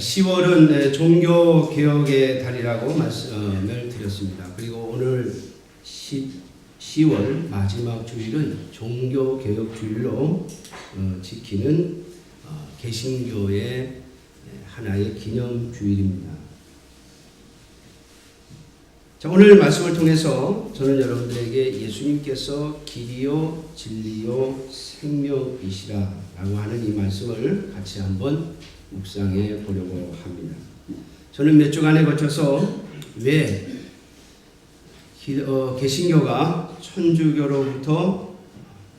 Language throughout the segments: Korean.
10월은 종교개혁의 달이라고 말씀을 드렸습니다. 그리고 오늘 10월 마지막 주일은 종교개혁 주일로 지키는 개신교의 하나의 기념 주일입니다. 자, 오늘 말씀을 통해서 저는 여러분들에게 예수님께서 길이요 진리요 생명이시라 라고 하는 이 말씀을 같이 한번 묵상해 보려고 합니다. 저는 몇 주간에 거쳐서 왜 개신교가 천주교로부터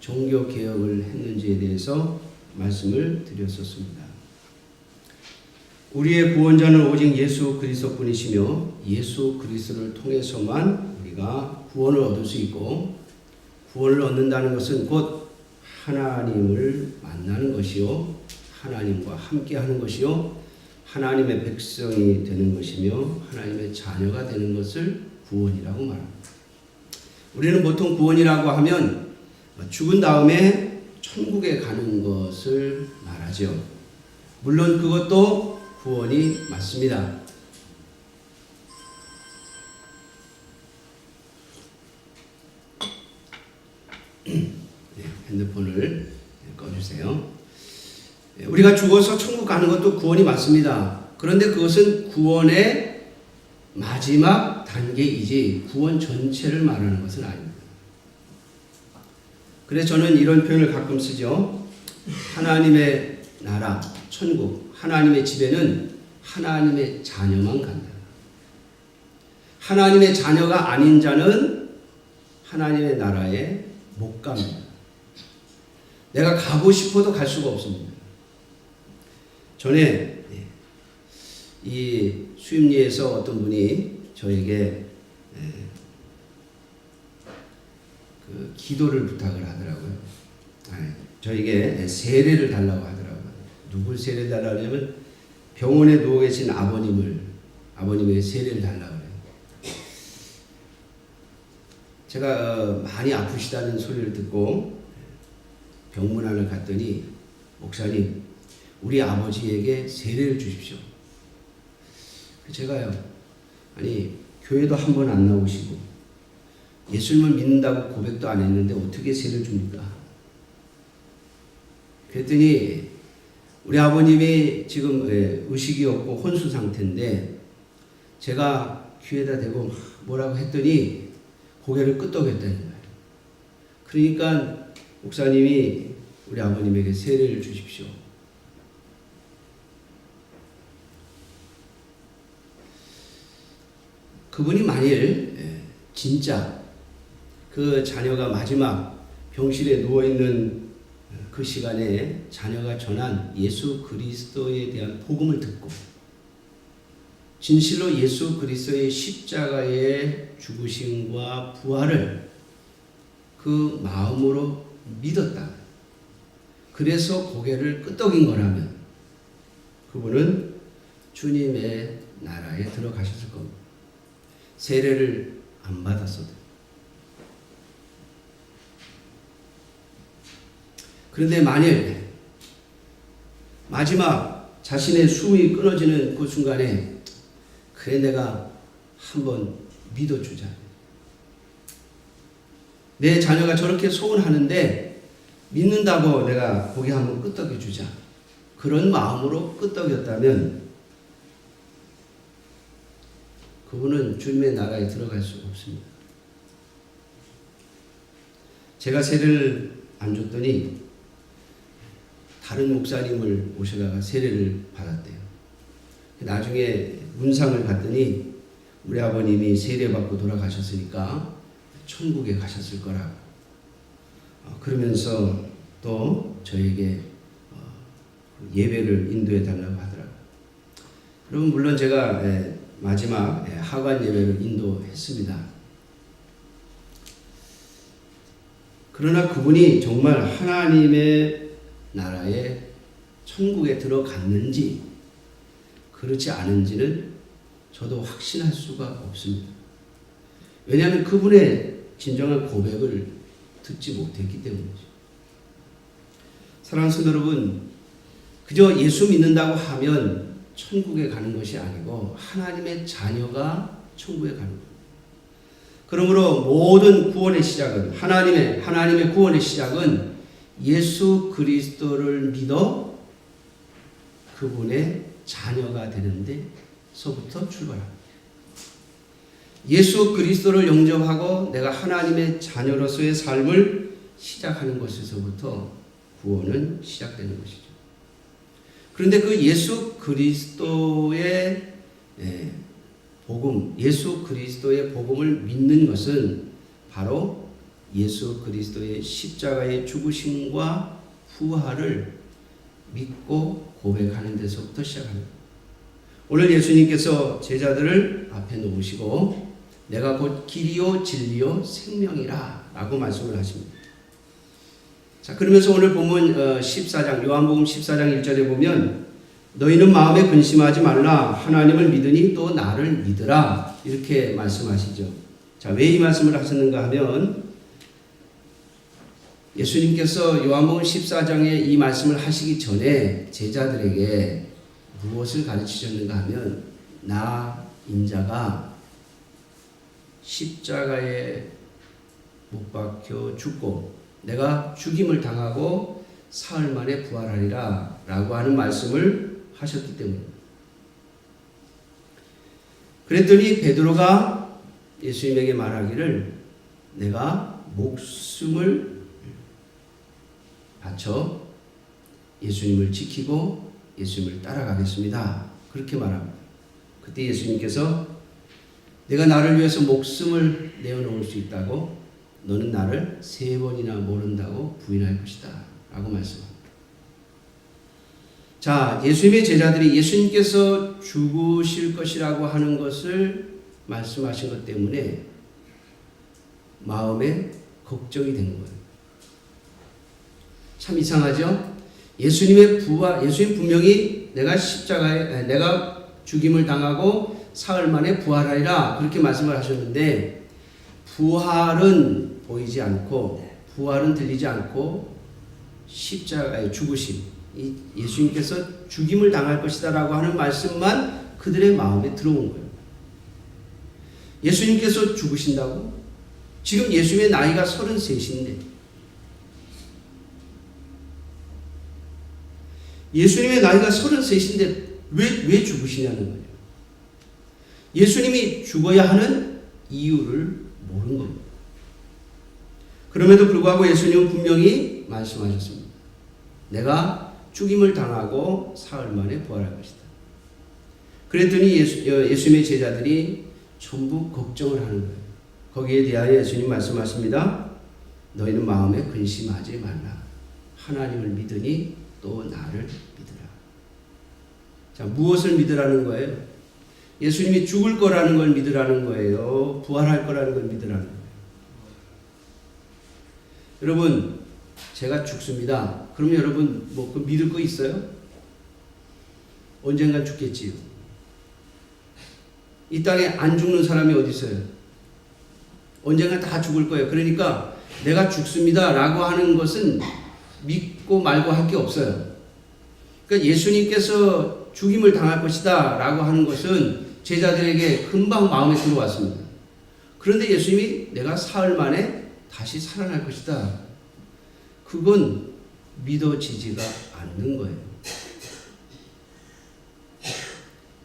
종교개혁을 했는지에 대해서 말씀을 드렸었습니다. 우리의 구원자는 오직 예수 그리스도뿐이시며 예수 그리스도를 통해서만 우리가 구원을 얻을 수 있고, 구원을 얻는다는 것은 곧 하나님을 만나는 것이요 하나님과 함께하는 것이요 하나님의 백성이 되는 것이며 하나님의 자녀가 되는 것을 구원이라고 말합니다. 우리는 보통 구원이라고 하면 죽은 다음에 천국에 가는 것을 말하죠. 물론 그것도 구원이 맞습니다. 네, 핸드폰을 꺼주세요. 우리가 죽어서 천국 가는 것도 구원이 맞습니다. 그런데 그것은 구원의 마지막 단계이지 구원 전체를 말하는 것은 아닙니다. 그래서 저는 이런 표현을 가끔 쓰죠. 하나님의 나라, 천국, 하나님의 집에는 하나님의 자녀만 간다. 하나님의 자녀가 아닌 자는 하나님의 나라에 못 갑니다. 내가 가고 싶어도 갈 수가 없습니다. 전에 이 수임리에서 어떤 분이 저에게 그 기도를 부탁을 하더라고요. 저에게 세례를 달라고 하더라고요. 누굴 세례 달라고 하냐면 병원에 누워 계신 아버님의 세례를 달라고 해요. 제가 많이 아프시다는 소리를 듣고 병문안을 갔더니, 목사님, 우리 아버지에게 세례를 주십시오. 제가요, 아니 교회도 한 번 안 나오시고 예수님을 믿는다고 고백도 안 했는데 어떻게 세례를 줍니까? 그랬더니 우리 아버님이 지금 의식이 없고 혼수 상태인데 제가 귀에다 대고 뭐라고 했더니 고개를 끄덕였다는 거예요. 그러니까 목사님이 우리 아버님에게 세례를 주십시오. 그분이 만일 진짜 그 자녀가 마지막 병실에 누워있는 그 시간에 자녀가 전한 예수 그리스도에 대한 복음을 듣고 진실로 예수 그리스도의 십자가의 죽으심과 부활을 그 마음으로 믿었다. 그래서 고개를 끄덕인 거라면 그분은 주님의 나라에 들어가셨을 겁니다. 세례를 안 받았어도. 그런데 만일 마지막 자신의 숨이 끊어지는 그 순간에 그래 내가 한번 믿어주자. 내 자녀가 저렇게 소원하는데 믿는다고 내가 고개 한번 끄덕여주자. 그런 마음으로 끄덕였다면 그분은 주님의 나라에 들어갈 수가 없습니다. 제가 세례를 안 줬더니 다른 목사님을 모셔다가 세례를 받았대요. 나중에 문상을 갔더니 우리 아버님이 세례받고 돌아가셨으니까 천국에 가셨을 거라고 그러면서 또 저에게 예배를 인도해 달라고 하더라고요. 그럼 물론 제가 마지막 하관 예배를 인도했습니다. 그러나 그분이 정말 하나님의 나라에 천국에 들어갔는지 그렇지 않은지는 저도 확신할 수가 없습니다. 왜냐하면 그분의 진정한 고백을 듣지 못했기 때문이죠. 사랑하는 성도 여러분, 그저 예수 믿는다고 하면 천국에 가는 것이 아니고 하나님의 자녀가 천국에 가는 거예요. 그러므로 모든 구원의 시작은 하나님의 구원의 시작은 예수 그리스도를 믿어 그분의 자녀가 되는 데서부터 출발합니다. 예수 그리스도를 영접하고 내가 하나님의 자녀로서의 삶을 시작하는 것에서부터 구원은 시작되는 것이죠. 그런데 그 예수 그리스도의 복음, 예수 그리스도의 복음을 믿는 것은 바로 예수 그리스도의 십자가의 죽으심과 부활을 믿고 고백하는 데서부터 시작합니다. 오늘 예수님께서 제자들을 앞에 놓으시고 내가 곧 길이요 진리요 생명이라 라고 말씀을 하십니다. 자, 그러면서 오늘 본문 14장 요한복음 14장 1절에 보면 너희는 마음에 근심하지 말라 하나님을 믿으니 또 나를 믿으라 이렇게 말씀하시죠. 자, 왜 이 말씀을 하셨는가 하면 예수님께서 요한복음 14장에 이 말씀을 하시기 전에 제자들에게 무엇을 가르치셨는가 하면 나 인자가 십자가에 못 박혀 죽고 내가 죽임을 당하고 사흘 만에 부활하리라 라고 하는 말씀을 하셨기 때문입니다. 그랬더니 베드로가 예수님에게 말하기를 내가 목숨을 바쳐 예수님을 지키고 예수님을 따라가겠습니다. 그렇게 말합니다. 그때 예수님께서 내가 나를 위해서 목숨을 내어놓을 수 있다고 너는 나를 3번이나 모른다고 부인할 것이다 라고 말씀합니다. 자, 예수님의 제자들이 예수님께서 죽으실 것이라고 하는 것을 말씀하신 것 때문에 마음에 걱정이 된 거예요. 참 이상하죠? 예수님 분명히 내가 죽임을 당하고 사흘 만에 부활하리라 그렇게 말씀을 하셨는데 부활은 보이지 않고 부활은 들리지 않고 십자가의 죽으심 예수님께서 죽임을 당할 것이다 라고 하는 말씀만 그들의 마음에 들어온 거예요. 예수님께서 죽으신다고? 지금 예수님의 나이가 33인데 예수님의 나이가 33인데 왜 죽으시냐는 거예요. 예수님이 죽어야 하는 이유를 모르는 겁니다. 그럼에도 불구하고 예수님은 분명히 말씀하셨습니다. 내가 죽임을 당하고 사흘 만에 부활할 것이다. 그랬더니 예수님의 제자들이 전부 걱정을 하는 거예요. 거기에 대하여 예수님 말씀하십니다. 너희는 마음에 근심하지 말라. 하나님을 믿으니 또 나를 믿으라. 자, 무엇을 믿으라는 거예요? 예수님이 죽을 거라는 걸 믿으라는 거예요? 부활할 거라는 걸 믿으라는 거예요? 여러분, 제가 죽습니다. 그러면 여러분 그 믿을 거 있어요? 언젠간 죽겠지요. 이 땅에 안 죽는 사람이 어디 있어요? 언젠간 다 죽을 거예요. 그러니까 내가 죽습니다 라고 하는 것은 믿고 말고 할 게 없어요. 그러니까 예수님께서 죽임을 당할 것이다 라고 하는 것은 제자들에게 금방 마음에 들어왔습니다. 그런데 예수님이 내가 사흘 만에 다시 살아날 것이다. 그건 믿어지지가 않는 거예요.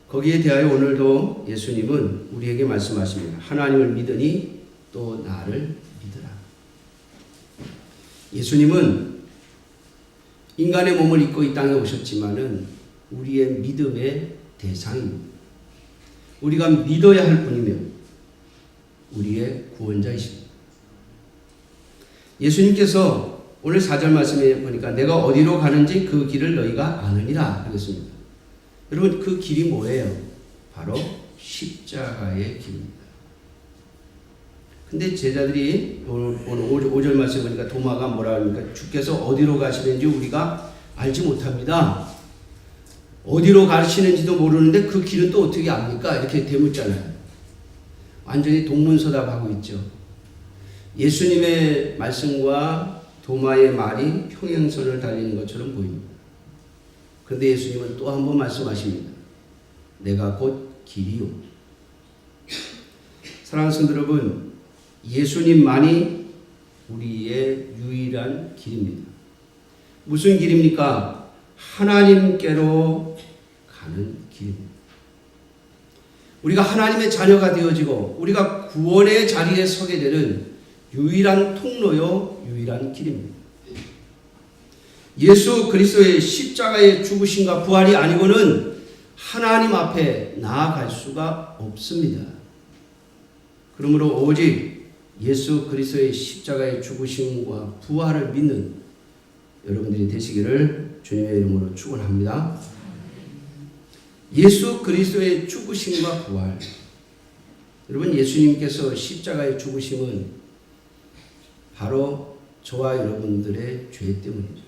거기에 대하여 오늘도 예수님은 우리에게 말씀하십니다. 하나님을 믿으니 또 나를 믿으라. 예수님은 인간의 몸을 입고 이 땅에 오셨지만은 우리의 믿음의 대상입니다. 우리가 믿어야 할 분이며 우리의 구원자이십니다. 예수님께서 오늘 4절 말씀에 보니까 내가 어디로 가는지 그 길을 너희가 아느니라 그랬습니다. 여러분 그 길이 뭐예요? 바로 십자가의 길입니다. 근데 제자들이 오늘 5절 말씀에 보니까 도마가 뭐라 합니까? 주께서 어디로 가시는지 우리가 알지 못합니다. 어디로 가시는지도 모르는데 그 길은 또 어떻게 압니까? 이렇게 되묻잖아요. 완전히 동문서답하고 있죠. 예수님의 말씀과 도마의 말이 평행선을 달리는 것처럼 보입니다. 그런데 예수님은 또 한 번 말씀하십니다. 내가 곧 길이요. 사랑하는 성도 여러분, 예수님만이 우리의 유일한 길입니다. 무슨 길입니까? 하나님께로 가는 길입니다. 우리가 하나님의 자녀가 되어지고 우리가 구원의 자리에 서게 되는 유일한 통로요, 유일한 길입니다. 예수 그리스도의 십자가의 죽으심과 부활이 아니고는 하나님 앞에 나아갈 수가 없습니다. 그러므로 오직 예수 그리스도의 십자가의 죽으심과 부활을 믿는 여러분들이 되시기를 주님의 이름으로 축원합니다. 예수 그리스도의 죽으심과 부활. 여러분, 예수님께서 십자가의 죽으심은 바로 저와 여러분들의 죄 때문이죠.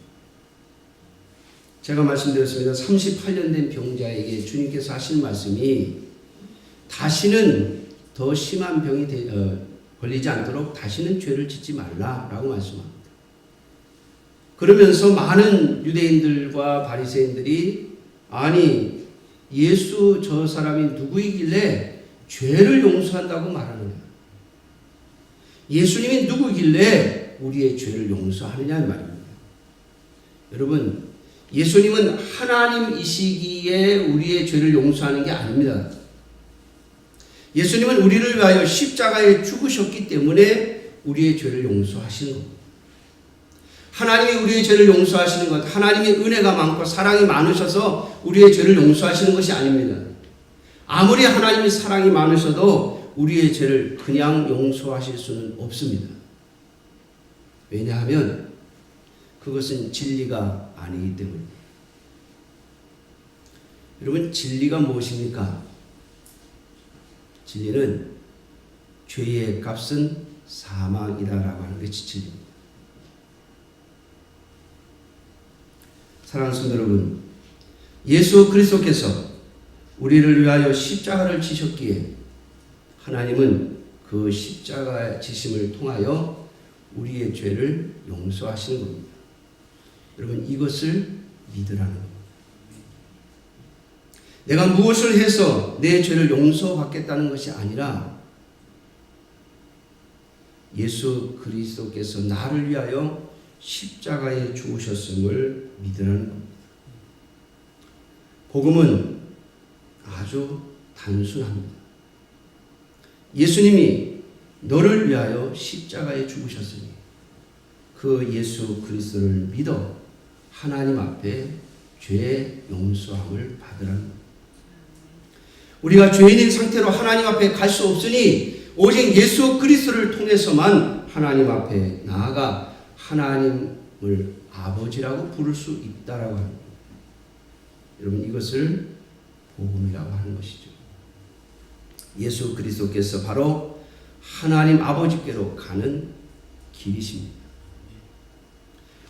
제가 말씀드렸습니다. 38년 된 병자에게 주님께서 하신 말씀이 다시는 더 심한 병이 걸리지 않도록 다시는 죄를 짓지 말라라고 말씀합니다. 그러면서 많은 유대인들과 바리새인들이 아니 예수 저 사람이 누구이길래 죄를 용서한다고 말하느냐. 예수님이 누구길래 우리의 죄를 용서하느냐는 말입니다. 여러분, 예수님은 하나님이시기에 우리의 죄를 용서하는 게 아닙니다. 예수님은 우리를 위하여 십자가에 죽으셨기 때문에 우리의 죄를 용서하시는 겁니다. 하나님이 우리의 죄를 용서하시는 것, 하나님의 은혜가 많고 사랑이 많으셔서 우리의 죄를 용서하시는 것이 아닙니다. 아무리 하나님이 사랑이 많으셔도 우리의 죄를 그냥 용서하실 수는 없습니다. 왜냐하면 그것은 진리가 아니기 때문입니다. 여러분, 진리가 무엇입니까? 진리는 죄의 값은 사망이다라고 하는 것이 진리입니다. 사랑하는 성도 여러분, 예수 그리스도께서 우리를 위하여 십자가를 지셨기에 하나님은 그 십자가의 지심을 통하여 우리의 죄를 용서하시는 겁니다. 여러분, 이것을 믿으라는 겁니다. 내가 무엇을 해서 내 죄를 용서받겠다는 것이 아니라 예수 그리스도께서 나를 위하여 십자가에 죽으셨음을 믿으라는 겁니다. 복음은 아주 단순합니다. 예수님이 너를 위하여 십자가에 죽으셨으니 그 예수 그리스도를 믿어 하나님 앞에 죄의 용서함을 받으라는 겁니다. 우리가 죄인인 상태로 하나님 앞에 갈 수 없으니 오직 예수 그리스도를 통해서만 하나님 앞에 나아가 하나님을 아버지라고 부를 수 있다라고 합니다. 여러분, 이것을 복음이라고 하는 것이죠. 예수 그리스도께서 바로 하나님 아버지께로 가는 길이십니다.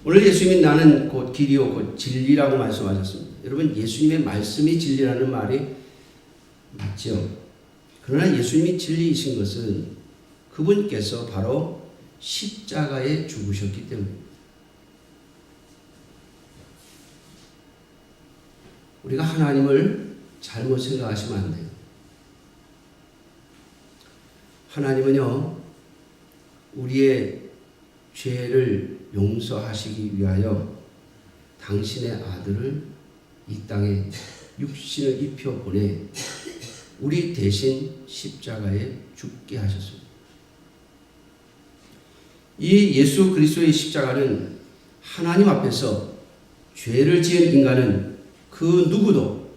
오늘 예수님이 나는 곧 길이요 곧 진리라고 말씀하셨습니다. 여러분, 예수님의 말씀이 진리라는 말이 맞죠? 그러나 예수님이 진리이신 것은 그분께서 바로 십자가에 죽으셨기 때문입니다. 우리가 하나님을 잘못 생각하시면 안 돼요. 하나님은요, 우리의 죄를 용서하시기 위하여 당신의 아들을 이 땅에 육신을 입혀 보내 우리 대신 십자가에 죽게 하셨습니다. 이 예수 그리스도의 십자가는 하나님 앞에서 죄를 지은 인간은 그 누구도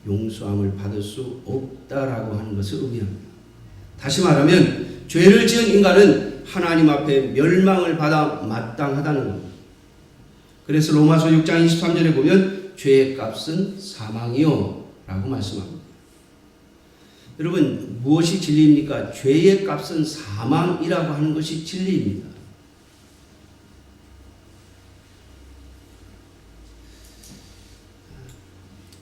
용서함을 받을 수 없다라고 하는 것을 의미합니다. 다시 말하면 죄를 지은 인간은 하나님 앞에 멸망을 받아 마땅하다는 겁니다. 그래서 로마서 6장 23절에 보면 죄의 값은 사망이요 라고 말씀합니다. 여러분, 무엇이 진리입니까? 죄의 값은 사망이라고 하는 것이 진리입니다.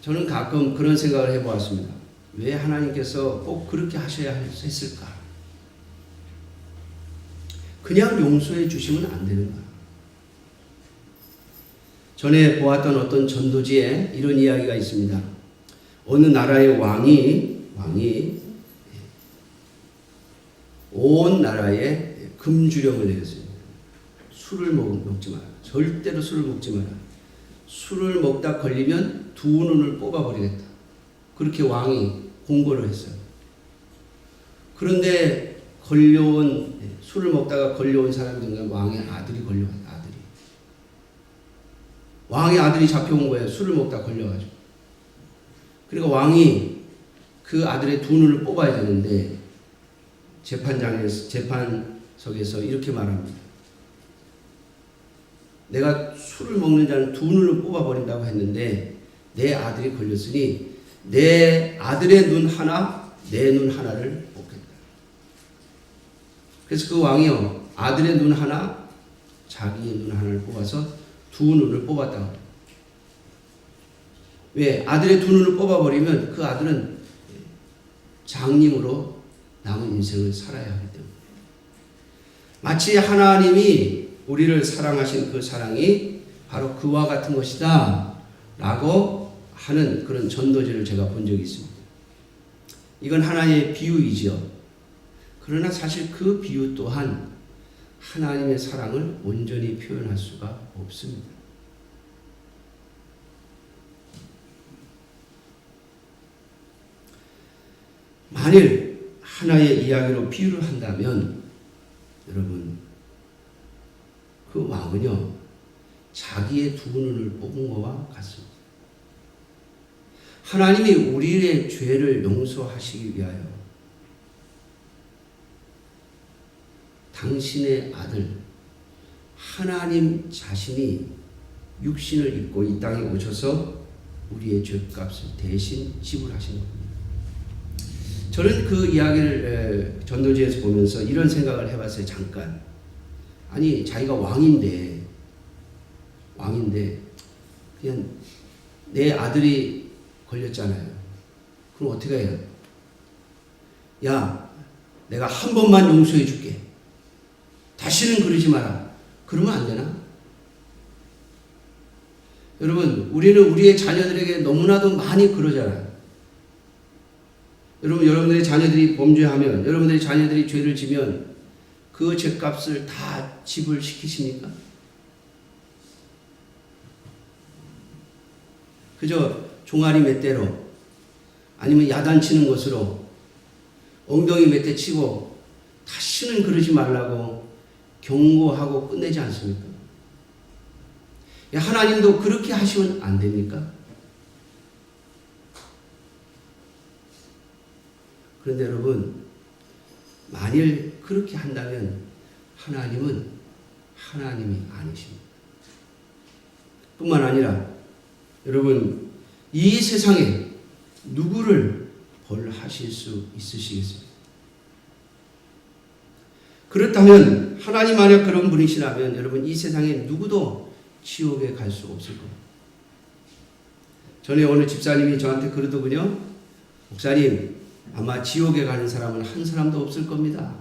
저는 가끔 그런 생각을 해보았습니다. 왜 하나님께서 꼭 그렇게 하셔야 했을까? 그냥 용서해 주시면 안 되는가? 전에 보았던 어떤 전도지에 이런 이야기가 있습니다. 어느 나라의 왕이 온 나라에 금주령을 내렸습니다. 술을 먹지 마라. 절대로 술을 먹지 마라. 술을 먹다 걸리면 두 눈을 뽑아버리겠다. 그렇게 왕이 공고를 했어요. 그런데 술을 먹다가 걸려온 사람이 누군가 왕의 아들이 걸려왔어요. 왕의 아들이 잡혀온 거예요. 술을 먹다 걸려가지고. 그러니까 왕이 그 아들의 두 눈을 뽑아야 되는데 재판석에서 이렇게 말합니다. 내가 술을 먹는 자는 두 눈을 뽑아버린다고 했는데 내 아들이 걸렸으니 내 아들의 눈 하나, 내 눈 하나를 뽑겠다. 그래서 그 왕이요, 아들의 눈 하나, 자기의 눈 하나를 뽑아서 두 눈을 뽑았다고. 왜? 아들의 두 눈을 뽑아버리면 그 아들은 장님으로 남은 인생을 살아야 하기 때문에. 마치 하나님이 우리를 사랑하신 그 사랑이 바로 그와 같은 것이다 라고 하는 그런 전도지를 제가 본 적이 있습니다. 이건 하나의 비유이죠. 그러나 사실 그 비유 또한 하나님의 사랑을 온전히 표현할 수가 없습니다. 만일 하나의 이야기로 비유를 한다면 여러분, 그 왕은요 자기의 두 눈을 뽑은 것과 같습니다. 하나님이 우리의 죄를 용서하시기 위하여 당신의 아들 하나님 자신이 육신을 입고 이 땅에 오셔서 우리의 죄값을 대신 지불하신 겁니다. 저는 그 이야기를 전도지에서 보면서 이런 생각을 해봤어요. 잠깐. 아니 자기가 왕인데 그냥 내 아들이 걸렸잖아요. 그럼 어떻게 해요? 야, 내가 한 번만 용서해 줄게. 다시는 그러지 마라. 그러면 안 되나? 여러분, 우리는 우리의 자녀들에게 너무나도 많이 그러잖아요. 여러분, 여러분들의 자녀들이 범죄하면, 여러분들의 자녀들이 죄를 지면 그 죄값을 다 지불시키십니까? 그저 종아리 몇 대로 아니면 야단치는 것으로 엉덩이 몇 대 치고 다시는 그러지 말라고 경고하고 끝내지 않습니까? 하나님도 그렇게 하시면 안 됩니까? 그런데 여러분, 만일 그렇게 한다면 하나님은 하나님이 아니십니다. 뿐만 아니라 여러분, 이 세상에 누구를 벌하실 수 있으시겠습니까? 그렇다면 하나님 만약 그런 분이시라면 여러분, 이 세상에 누구도 지옥에 갈 수 없을 겁니다. 전에 어느 집사님이 저한테 그러더군요. 목사님, 아마 지옥에 가는 사람은 한 사람도 없을 겁니다.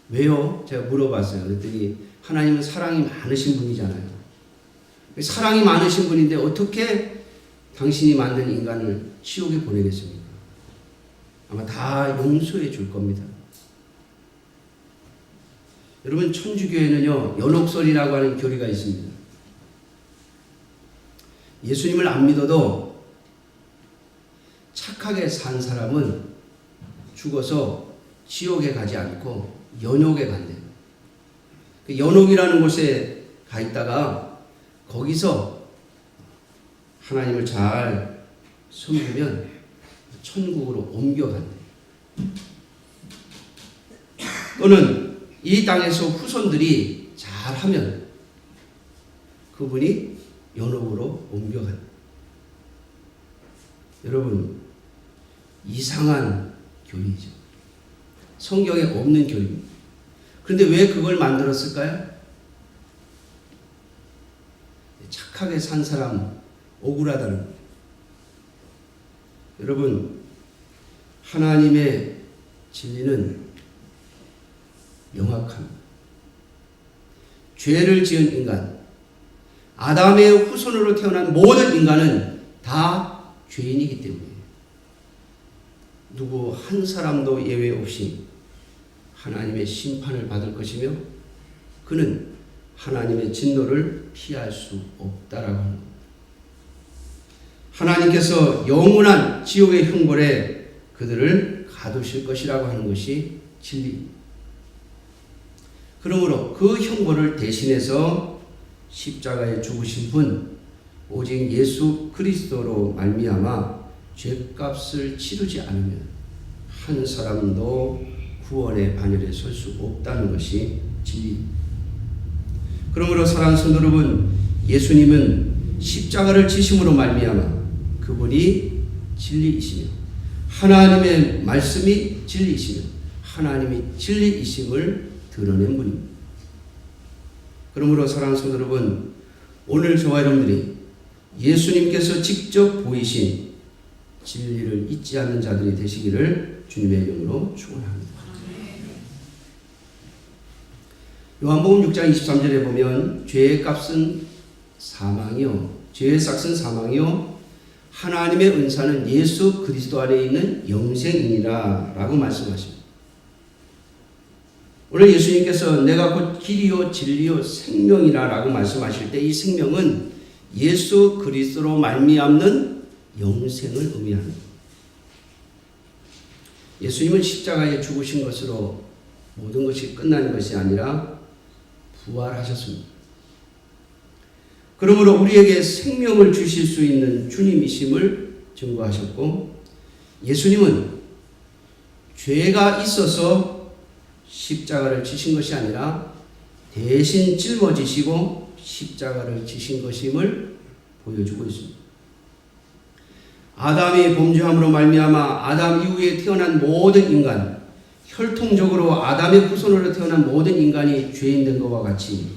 왜요? 제가 물어봤어요. 그랬더니 하나님은 사랑이 많으신 분이잖아요. 사랑이 많으신 분인데 어떻게 당신이 만든 인간을 지옥에 보내겠습니까? 아마 다 용서해 줄 겁니다. 여러분, 천주교에는요 연옥설이라고 하는 교리가 있습니다. 예수님을 안 믿어도 착하게 산 사람은 죽어서 지옥에 가지 않고 연옥에 간대요. 그 연옥이라는 곳에 가 있다가 거기서 하나님을 잘 섬기면 천국으로 옮겨간대요. 또는 이 땅에서 후손들이 잘하면 그분이 연옥으로 옮겨간대요. 여러분, 이상한 교리죠. 성경에 없는 교리입니다. 그런데 왜 그걸 만들었을까요? 착하게 산 사람 억울하다는 거예요. 여러분, 하나님의 진리는 명확합니다. 죄를 지은 인간, 아담의 후손으로 태어난 모든 인간은 다 죄인이기 때문에 누구 한 사람도 예외 없이 하나님의 심판을 받을 것이며 그는 하나님의 진노를 피할 수 없다라고 하는 겁니다. 하나님께서 영원한 지옥의 형벌에 그들을 가두실 것이라고 하는 것이 진리입니다. 그러므로 그 형벌을 대신해서 십자가에 죽으신 분 오직 예수 그리스도로 말미암아 죄값을 치르지 않으면 한 사람도 구원의 반열에 설 수 없다는 것이 진리입니다. 그러므로 사랑하는 성도 여러분, 예수님은 십자가를 지심으로 말미암아 그분이 진리이시며 하나님의 말씀이 진리이시며 하나님이 진리이심을 드러낸 분입니다. 그러므로 사랑하는 성도 여러분, 오늘 저와 여러분들이 예수님께서 직접 보이신 진리를 잊지 않는 자들이 되시기를 주님의 이름으로 축원합니다. 요한복음 6장 23절에 보면 죄의 값은 사망이요 죄의 삭은 사망이요 하나님의 은사는 예수 그리스도 안에 있는 영생이니라 라고 말씀하십니다. 오늘 예수님께서 내가 곧 길이요 진리요 생명이라 라고 말씀하실 때 이 생명은 예수 그리스도로 말미암는 영생을 의미합니다. 예수님은 십자가에 죽으신 것으로 모든 것이 끝나는 것이 아니라 부활하셨습니다. 그러므로 우리에게 생명을 주실 수 있는 주님이심을 증거하셨고 예수님은 죄가 있어서 십자가를 지신 것이 아니라 대신 짊어지시고 십자가를 지신 것임을 보여주고 있습니다. 아담이 범죄함으로 말미암아 아담 이후에 태어난 모든 인간, 혈통적으로 아담의 후손으로 태어난 모든 인간이 죄인된 것과 같이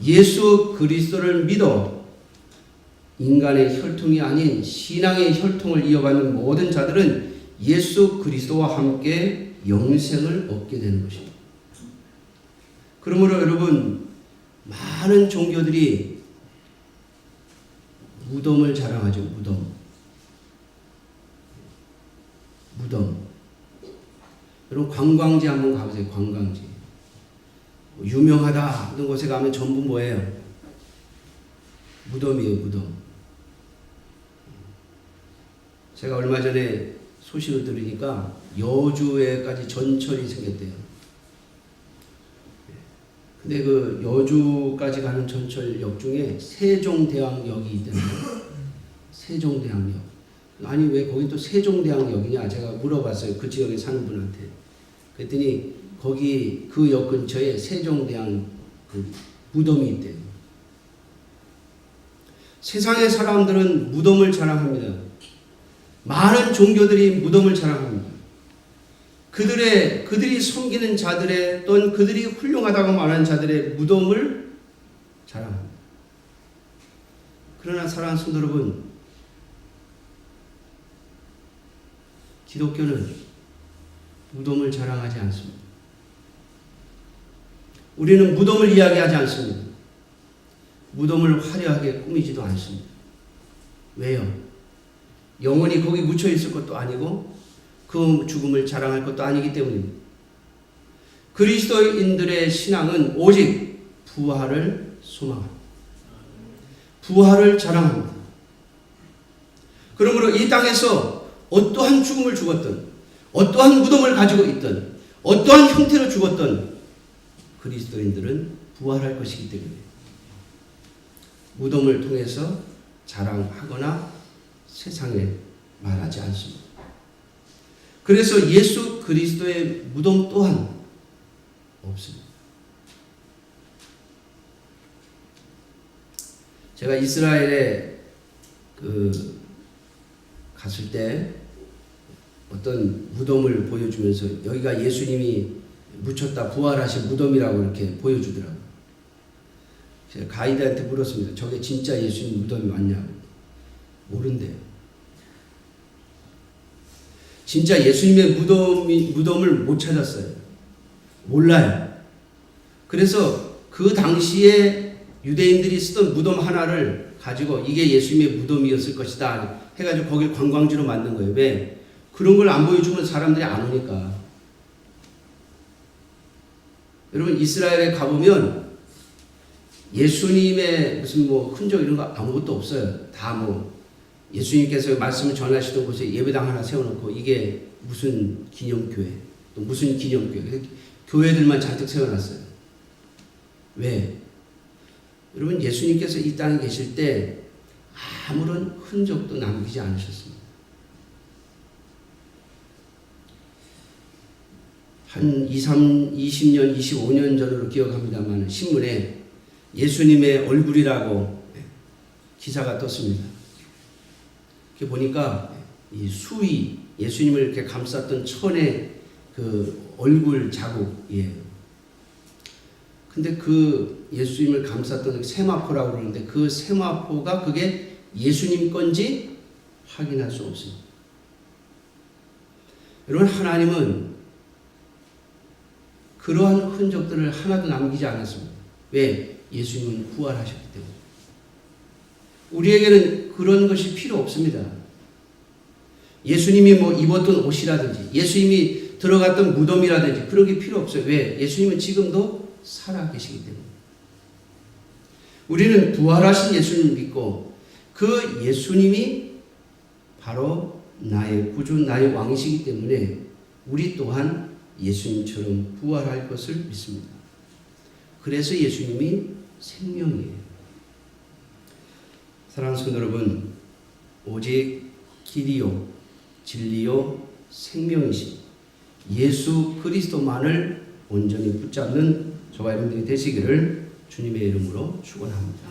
예수 그리스도를 믿어 인간의 혈통이 아닌 신앙의 혈통을 이어가는 모든 자들은 예수 그리스도와 함께 영생을 얻게 되는 것입니다. 그러므로 여러분, 많은 종교들이 무덤을 자랑하죠. 무덤. 여러분 관광지 한번 가보세요. 관광지. 유명하다 이런 곳에 가면 전부 뭐예요? 무덤이에요. 무덤. 제가 얼마 전에 소식을 들으니까 여주에까지 전철이 생겼대요. 근데 그 여주까지 가는 전철역 중에 세종대왕역이 있던데요. 세종대왕역. 아니 왜 거긴 또 세종대왕역이냐 제가 물어봤어요. 그 지역에 사는 분한테. 그랬더니 거기 그 역 근처에 세종대왕 그 무덤이 있대요. 세상의 사람들은 무덤을 자랑합니다. 많은 종교들이 무덤을 자랑합니다. 그들이 섬기는 자들의 또는 그들이 훌륭하다고 말하는 자들의 무덤을 자랑합니다. 그러나 사랑하는 성도 여러분, 기독교는 무덤을 자랑하지 않습니다. 우리는 무덤을 이야기하지 않습니다. 무덤을 화려하게 꾸미지도 않습니다. 왜요? 영원히 거기 묻혀 있을 것도 아니고 그 죽음을 자랑할 것도 아니기 때문입니다. 그리스도인들의 신앙은 오직 부활을 소망합니다. 부활을 자랑합니다. 그러므로 이 땅에서 어떠한 죽음을 죽었든 어떠한 무덤을 가지고 있든 어떠한 형태로 죽었든 그리스도인들은 부활할 것이기 때문에 무덤을 통해서 자랑하거나 세상에 말하지 않습니다. 그래서 예수 그리스도의 무덤 또한 없습니다. 제가 이스라엘에 갔을 때 어떤 무덤을 보여주면서 여기가 예수님이 묻혔다 부활하신 무덤이라고 이렇게 보여주더라고요. 제가 가이드한테 물었습니다. 저게 진짜 예수님 무덤이 맞냐고. 모른대요. 진짜 예수님의 무덤을 못 찾았어요. 몰라요. 그래서 그 당시에 유대인들이 쓰던 무덤 하나를 가지고 이게 예수님의 무덤이었을 것이다. 해가지고 거길 관광지로 만든 거예요. 왜? 그런 걸 안 보여주면 사람들이 안 오니까. 여러분 이스라엘에 가보면 예수님의 무슨 뭐 흔적 이런 거 아무것도 없어요. 다 뭐 예수님께서 말씀을 전하시던 곳에 예배당 하나 세워놓고 이게 무슨 기념교회 또 무슨 기념교회 교회들만 잔뜩 세워놨어요. 왜? 여러분 예수님께서 이 땅에 계실 때 아무런 흔적도 남기지 않으셨습니다. 한 20년, 25년 전으로 기억합니다만 신문에 예수님의 얼굴이라고 기사가 떴습니다. 이렇게 보니까 이 수위, 예수님을 이렇게 감쌌던 천의 그 얼굴 자국이에요. 근데 그 예수님을 감쌌던 세마포라고 그러는데 그 세마포가 그게 예수님 건지 확인할 수 없습니다. 여러분 하나님은 그러한 흔적들을 하나도 남기지 않았습니다. 왜? 예수님은 부활하셨기 때문에. 우리에게는 그런 것이 필요 없습니다. 예수님이 뭐 입었던 옷이라든지 예수님이 들어갔던 무덤이라든지 그런 게 필요 없어요. 왜? 예수님은 지금도 살아계시기 때문에. 우리는 부활하신 예수님을 믿고 그 예수님이 바로 나의 구주, 나의 왕이시기 때문에 우리 또한 예수님처럼 부활할 것을 믿습니다. 그래서 예수님이 생명이에요. 사랑하는 성도 여러분, 오직 길이요 진리요 생명이신 예수 그리스도만을 온전히 붙잡는 저와 여러분들이 되시기를 주님의 이름으로 축원합니다.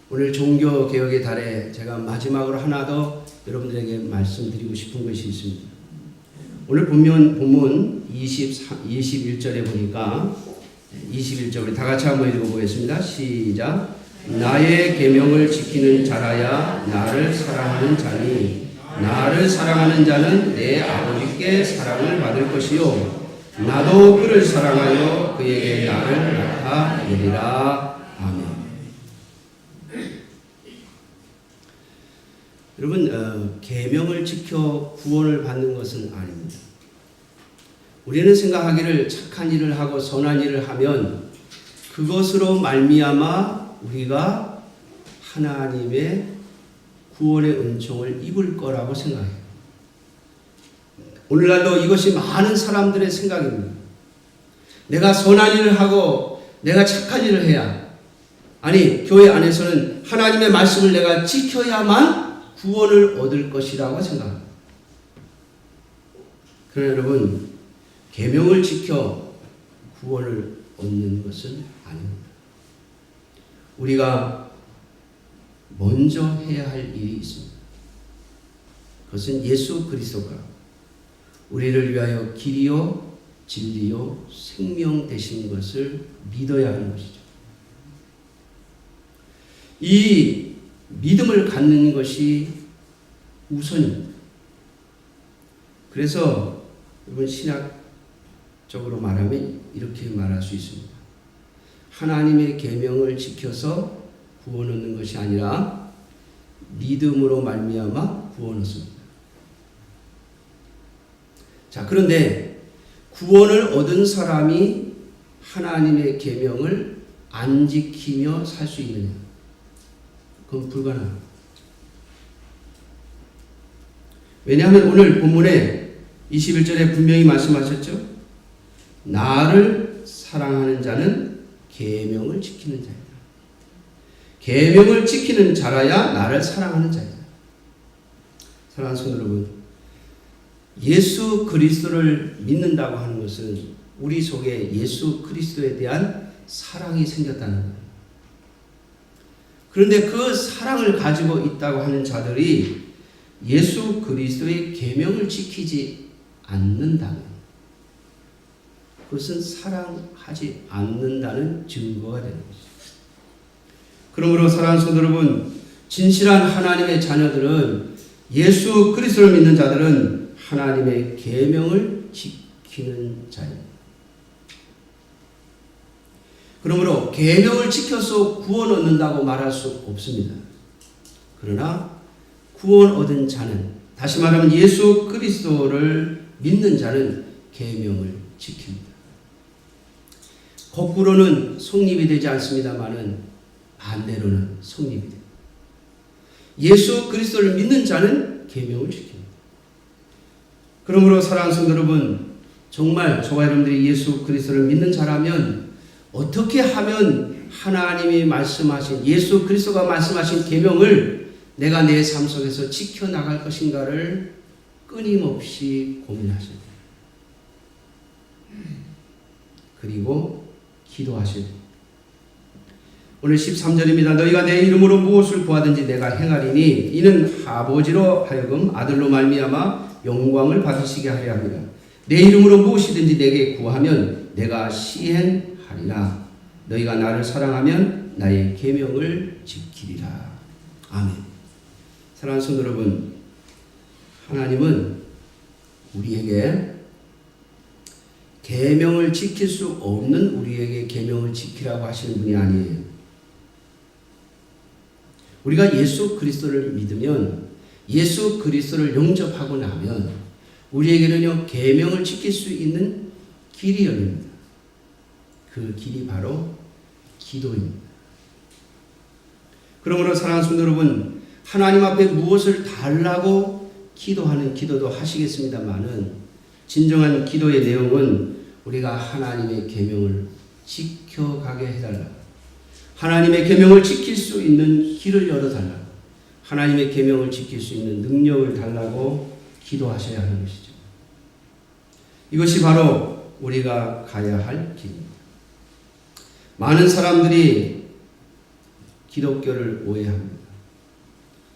오늘 종교개혁의 달에 제가 마지막으로 하나 더 여러분들에게 말씀드리고 싶은 것이 있습니다. 오늘 본문 21절에 보니까 21절 우리 다 같이 한번 읽어보겠습니다. 시작. 나의 계명을 지키는 자라야 나를 사랑하는 자니 나를 사랑하는 자는 내 아버지께 사랑을 받을 것이요 나도 그를 사랑하여 그에게 나를 나타내리라. 아멘. 여러분 계명을 지켜 구원을 받는 것은 아닙니다. 우리는 생각하기를 착한 일을 하고 선한 일을 하면 그것으로 말미암아 우리가 하나님의 구원의 은총을 입을 거라고 생각해요. 오늘날도 이것이 많은 사람들의 생각입니다. 내가 선한 일을 하고 내가 착한 일을 해야, 아니 교회 안에서는 하나님의 말씀을 내가 지켜야만 구원을 얻을 것이라고 생각합니다. 그러나 여러분 계명을 지켜 구원을 얻는 것은 아닙니다. 우리가 먼저 해야 할 일이 있습니다. 그것은 예수 그리스도가 우리를 위하여 길이요 진리요 생명 되신 것을 믿어야 하는 것이죠. 이 믿음을 갖는 것이 우선입니다. 그래서 이번 신학적으로 말하면 이렇게 말할 수 있습니다. 하나님의 계명을 지켜서 구원 얻는 것이 아니라 믿음으로 말미암아 구원 얻습니다. 자, 그런데 구원을 얻은 사람이 하나님의 계명을 안 지키며 살 수 있느냐? 그건 불가능합니다. 왜냐하면 오늘 본문에 21절에 분명히 말씀하셨죠. 나를 사랑하는 자는 계명을 지키는 자이다. 계명을 지키는 자라야 나를 사랑하는 자이다. 사랑하는 성도 여러분, 예수 그리스도를 믿는다고 하는 것은 우리 속에 예수 그리스도에 대한 사랑이 생겼다는 거예요. 그런데 그 사랑을 가지고 있다고 하는 자들이 예수 그리스도의 계명을 지키지 않는다면 그것은 사랑하지 않는다는 증거가 되는 것이죠. 그러므로 사랑하는 성도 여러분, 진실한 하나님의 자녀들은 예수 그리스도를 믿는 자들은 하나님의 계명을 지키는 자입니다. 그러므로 계명을 지켜서 구원 얻는다고 말할 수 없습니다. 그러나 구원 얻은 자는, 다시 말하면 예수 그리스도를 믿는 자는 계명을 지킵니다. 거꾸로는 성립이 되지 않습니다마는 반대로는 성립이 됩니다. 예수 그리스도를 믿는 자는 계명을 지킵니다. 그러므로 사랑하는 성도 여러분, 정말 저와 여러분들이 예수 그리스도를 믿는 자라면 어떻게 하면 하나님이 말씀하신, 예수 그리스도가 말씀하신 계명을 내가 내 삶 속에서 지켜나갈 것인가를 끊임없이 고민하셔야 돼요. 그리고 기도하셔야 돼요. 오늘 13절입니다. 너희가 내 이름으로 무엇을 구하든지 내가 행하리니 이는 아버지로 하여금 아들로 말미암아 영광을 받으시게 하려 합니다. 내 이름으로 무엇이든지 내게 구하면 내가 시행하리라. 너희가 나를 사랑하면 나의 계명을 지키리라. 아멘. 사랑하는 성도 여러분, 하나님은 우리에게 계명을 지킬 수 없는 우리에게 계명을 지키라고 하시는 분이 아니에요. 우리가 예수 그리스도를 믿으면, 예수 그리스도를 영접하고 나면 우리에게는요 계명을 지킬 수 있는 길이 열립니다. 그 길이 바로 기도입니다. 그러므로 사랑하는 성도 여러분, 하나님 앞에 무엇을 달라고 기도하는 기도도 하시겠습니다마는 진정한 기도의 내용은 우리가 하나님의 계명을 지켜가게 해달라고, 하나님의 계명을 지킬 수 있는 길을 열어달라고, 하나님의 계명을 지킬 수 있는 능력을 달라고 기도하셔야 하는 것이죠. 이것이 바로 우리가 가야 할 길입니다. 많은 사람들이 기독교를 오해합니다.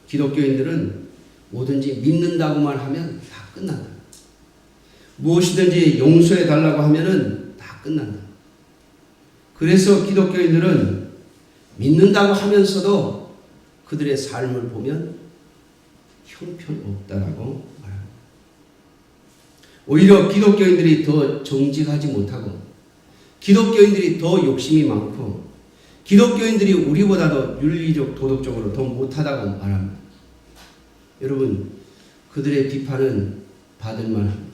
기독교인들은 뭐든지 믿는다고만 하면 다 끝난다. 무엇이든지 용서해 달라고 하면은 다 끝난다. 그래서 기독교인들은 믿는다고 하면서도 그들의 삶을 보면 형편없다라고 말합니다. 오히려 기독교인들이 더 정직하지 못하고, 기독교인들이 더 욕심이 많고, 기독교인들이 우리보다도 윤리적 도덕적으로 더 못하다고 말합니다. 여러분, 그들의 비판은 받을 만합니다.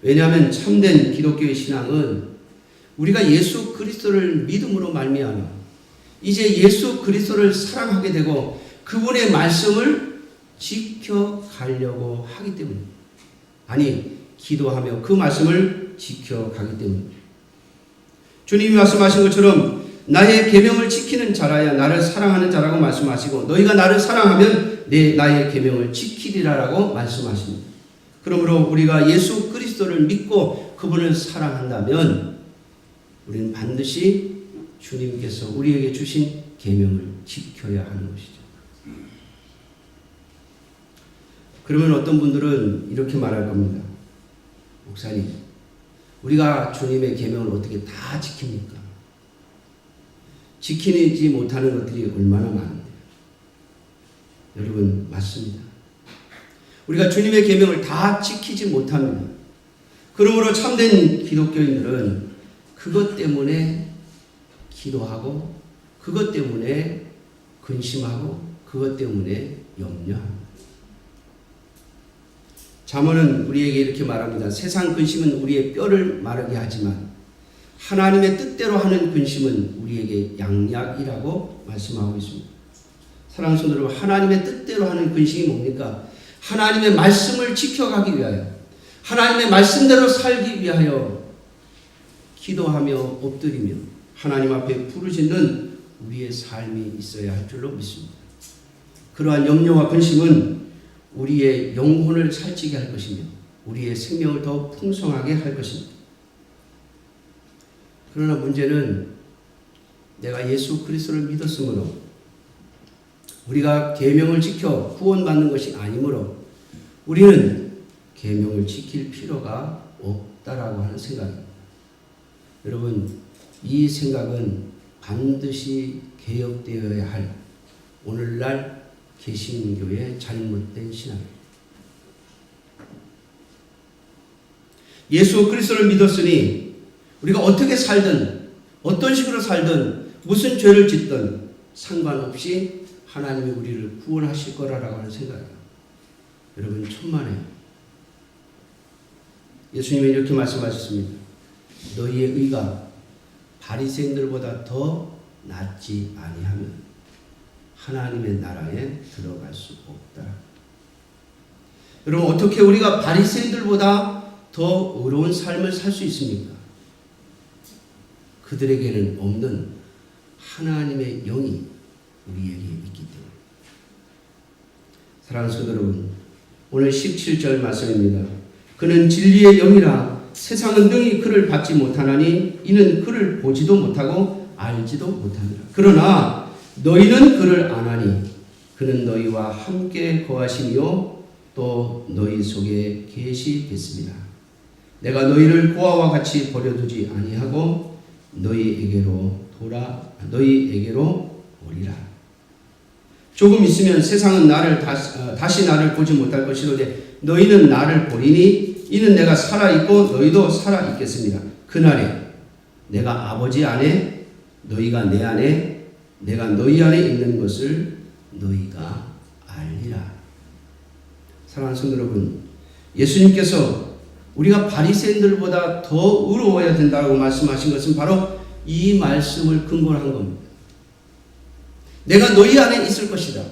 왜냐하면 참된 기독교의 신앙은 우리가 예수 그리스도를 믿음으로 말미암아 이제 예수 그리스도를 사랑하게 되고 그분의 말씀을 지켜가려고 하기 때문입니다. 아니, 기도하며 그 말씀을 지켜가기 때문입니다. 주님이 말씀하신 것처럼 나의 계명을 지키는 자라야 나를 사랑하는 자라고 말씀하시고, 너희가 나를 사랑하면 나의 계명을 지키리라라고 말씀하십니다. 그러므로 우리가 예수 그리스도를 믿고 그분을 사랑한다면 우리는 반드시 주님께서 우리에게 주신 계명을 지켜야 하는 것이죠. 그러면 어떤 분들은 이렇게 말할 겁니다. 목사님, 우리가 주님의 계명을 어떻게 다 지킵니까? 지키지 못하는 것들이 얼마나 많은데. 여러분, 맞습니다. 우리가 주님의 계명을 다 지키지 못합니다. 그러므로 참된 기독교인들은 그것 때문에 기도하고, 그것 때문에 근심하고, 그것 때문에 염려합니다. 잠언은 우리에게 이렇게 말합니다. 세상 근심은 우리의 뼈를 마르게 하지만 하나님의 뜻대로 하는 근심은 우리에게 양약이라고 말씀하고 있습니다. 사랑하는 성도 여러분, 하나님의 뜻대로 하는 근심이 뭡니까? 하나님의 말씀을 지켜가기 위하여, 하나님의 말씀대로 살기 위하여 기도하며 엎드리며 하나님 앞에 부르짖는 우리의 삶이 있어야 할 줄로 믿습니다. 그러한 염려와 근심은 우리의 영혼을 살찌게 할 것이며 우리의 생명을 더 풍성하게 할 것입니다. 그러나 문제는 내가 예수 그리스도를 믿었으므로 우리가 계명을 지켜 구원받는 것이 아니므로 우리는 계명을 지킬 필요가 없다라고 하는 생각입니다. 여러분, 이 생각은 반드시 개혁되어야 할 오늘날 개신교의 잘못된 신앙입니다. 예수 그리스도를 믿었으니 우리가 어떻게 살든, 어떤 식으로 살든, 무슨 죄를 짓든 상관없이 하나님이 우리를 구원하실 거라고 하는 생각이에요. 여러분 천만에요. 예수님이 이렇게 말씀하셨습니다. 너희의 의가 바리새인들보다 더 낫지 아니하면 하나님의 나라에 들어갈 수 없다. 여러분 어떻게 우리가 바리새인들보다 더 의로운 삶을 살 수 있습니까? 그들에게는 없는 하나님의 영이 우리에게 있기 때문에. 사랑하는 성도 여러분, 오늘 17절 말씀입니다. 그는 진리의 영이라 세상은 능히 그를 받지 못하나니 이는 그를 보지도 못하고 알지도 못하니라. 그러나 너희는 그를 아나니 그는 너희와 함께 거하시며 또 너희 속에 계시겠습니다. 내가 너희를 고아와 같이 버려두지 아니하고 너희에게로 오리라. 조금 있으면 세상은 다시 나를 보지 못할 것이로되 너희는 나를 보리니 이는 내가 살아있고 너희도 살아있겠습니다. 그날에 내가 아버지 안에 너희가 내 안에 내가 너희 안에 있는 것을 너희가 알리라. 사랑하는 성도 여러분, 예수님께서 우리가 바리새인들보다 더 의로워야 된다고 말씀하신 것은 바로 이 말씀을 근거로 한 겁니다. 내가 너희 안에 있을 것이다.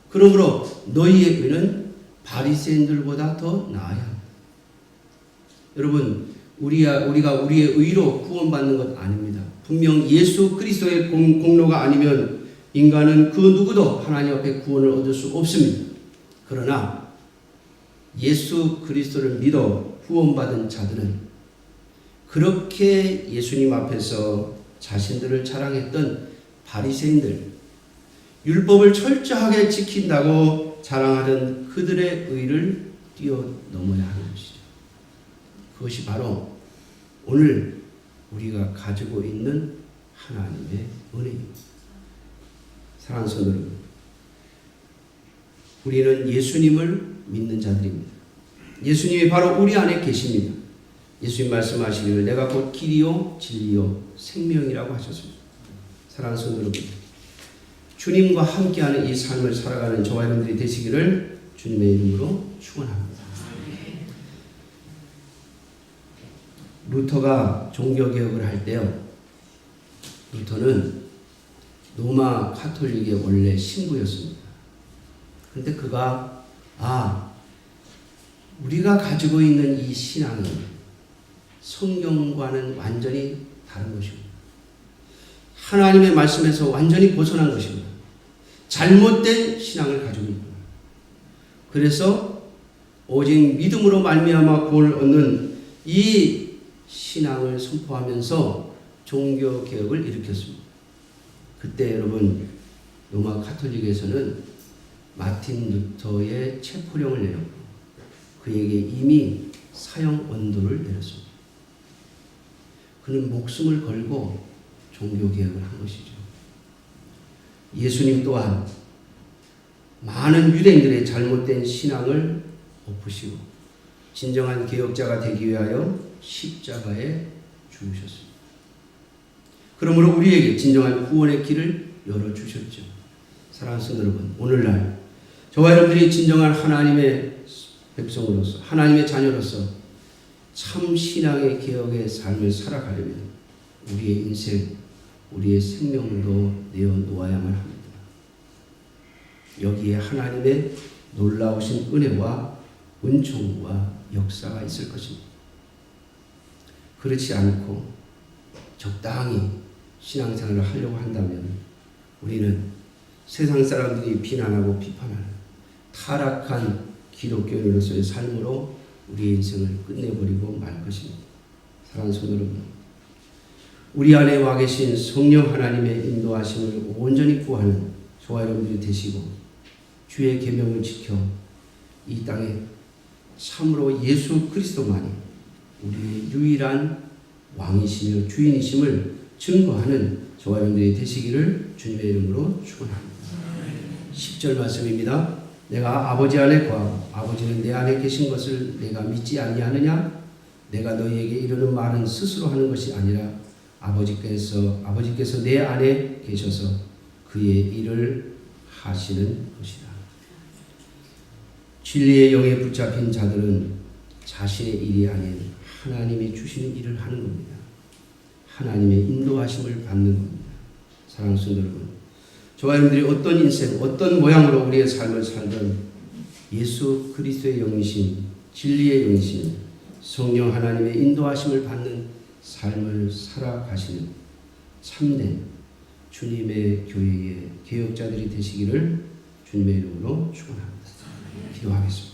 그러므로 너희의 의는 바리새인들보다 더 나아야 합니다. 여러분, 우리가 우리의 의로 구원받는 것 아닙니다. 분명 예수 그리스도의 공로가 아니면 인간은 그 누구도 하나님 앞에 구원을 얻을 수 없습니다. 그러나 예수 그리스도를 믿어 구원받은 자들은 그렇게 예수님 앞에서 자신들을 자랑했던 바리새인들, 율법을 철저하게 지킨다고 자랑하던 그들의 의를 뛰어넘어야 하는 것이죠. 그것이 바로 오늘 우리가 가지고 있는 하나님의 은혜입니다. 사랑하는 성도 여러분, 우리는 예수님을 믿는 자들입니다. 예수님이 바로 우리 안에 계십니다. 예수님 말씀하시기를 내가 곧 길이요 진리요 생명이라고 하셨습니다. 사랑하는 성도 여러분, 주님과 함께하는 이 삶을 살아가는 저와 여러분들이 되시기를 주님의 이름으로 축원합니다. 루터가 종교개혁을 할 때요, 루터는 로마 카톨릭의 원래 신부였습니다. 그런데 그가 우리가 가지고 있는 이 신앙이 성경과는 완전히 다른 것입니다. 하나님의 말씀에서 완전히 벗어난 것입니다. 잘못된 신앙을 가지고 있구나. 그래서 오직 믿음으로 말미암아 구원을 얻는 이 신앙을 선포하면서 종교개혁을 일으켰습니다. 그때 여러분 로마 카톨릭에서는 마틴 루터의 체포령을 내렸고 그에게 이미 사형 언도를 내렸습니다. 그는 목숨을 걸고 종교개혁을 한 것이죠. 예수님 또한 많은 유대인들의 잘못된 신앙을 엎으시고 진정한 개혁자가 되기 위하여 십자가에 죽으셨습니다. 그러므로 우리에게 진정한 구원의 길을 열어주셨죠. 사랑하는 성도 여러분, 오늘날 저와 여러분들이 진정한 하나님의 백성으로서 하나님의 자녀로서 참 신앙의 개혁의 삶을 살아가려면 우리의 인생, 우리의 생명도 내어놓아야만 합니다. 여기에 하나님의 놀라우신 은혜와 은총과 역사가 있을 것입니다. 그렇지 않고 적당히 신앙생활을 하려고 한다면 우리는 세상 사람들이 비난하고 비판하는 타락한 기독교인으로서의 삶으로 우리의 인생을 끝내버리고 말 것입니다. 사랑하는 성도 여러분, 우리 안에 와 계신 성령 하나님의 인도하심을 온전히 구하는 저와 여러분들이 되시고 주의 계명을 지켜 이 땅에 참으로 예수 그리스도만이 우리의 유일한 왕이시며 주인이심을 증거하는 저와 여러분들이 되시기를 주님의 이름으로 축원합니다. 10절 말씀입니다. 내가 아버지 안에 거하고 아버지는 내 안에 계신 것을 내가 믿지 아니하느냐? 내가 너희에게 이르는 말은 스스로 하는 것이 아니라 아버지께서 내 안에 계셔서 그의 일을 가시는 것이다. 진리의 영에 붙잡힌 자들은 자신의 일이 아닌 하나님이 주시는 일을 하는 겁니다. 하나님의 인도하심을 받는 겁니다. 사랑하는 성도 여러분, 저와 여러분들이 어떤 인생, 어떤 모양으로 우리의 삶을 살든 예수 그리스도의 영이신, 진리의 영이신 성령 하나님의 인도하심을 받는 삶을 살아가시는 참된 주님의 교회의 개혁자들이 되시기를 주님의 이름으로 축원합니다. 기도하겠습니다.